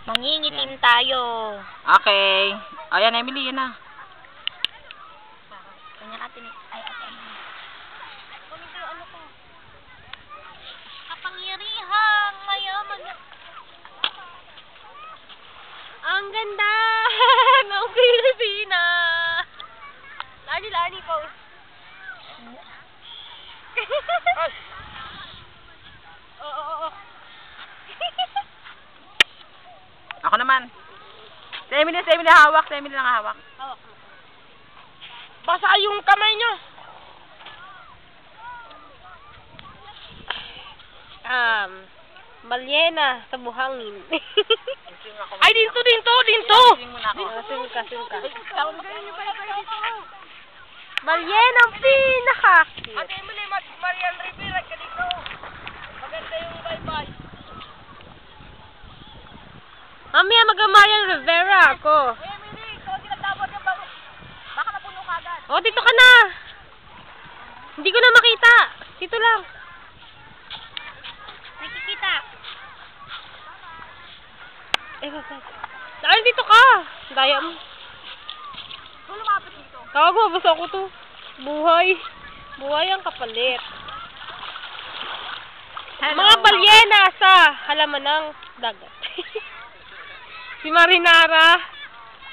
Mangingitim tayo. Okay. Ayan, Emily, yan na. Kanya ka tinik. Ay, ate. Ano ko? Kapangyarihan, mayaman. Ang ganda ng Pilipinas. Lani po. Oo. Ako naman. Si Emily hawak. Si Emily lang hawak. Basa yung kamay nyo. Balyena sa buhangin. Ay, dinto. Sungka. Balyena ang pinaka-cute. Ate Emily, Marian Rivera ka dito. Maganda yung bye-bye. Mamaya mag-Marian Rivera ako. Emily, ikaw tinatawag yung baka napuno ka agad. Oh, dito ka na. Hindi ko na makita. Dito lang. Nakikita. Dahil dito ka. Daya mo. Lumapit dito. Kago, basta ako to. Buhay ang kapalit. Mga balyena sa halaman ng dagat. Si Marinara.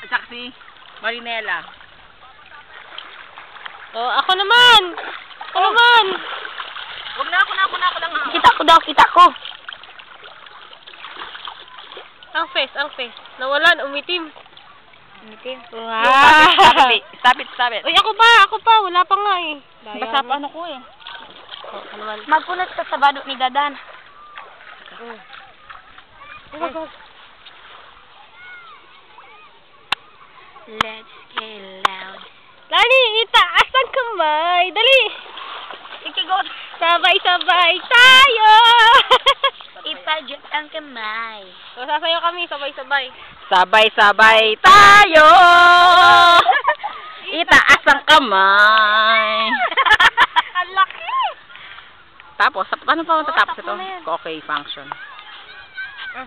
At saka si Marinela. Oh, ako naman. Huwag na ako lang hawak. Kita ko. Ang face. Nawalan, umitim. Wow. Stop it. Uy, ako pa. Wala pa nga eh. Basta pa ano ko eh. Oh, ano naman? Magpunat ka sa bado ni Dadan. Let's get loud. Lani, itaas ang kamay. Dali. Ikigot. Sabay-sabay tayo. Ipadyot ang kamay. So, sasayaw kami, sabay-sabay. Sabay-sabay tayo. Itaas ang kamay. Ang laki. Tapos, paano pa matatapos ito? Okay, function.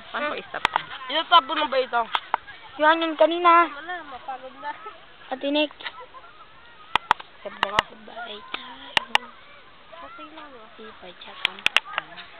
Paano ko i-stop? Inatapo na ba ito? Yun kanina. Wala, mapagod na. Atinik. Sabay tayo. Okay lang. Ipadyot ang kamay.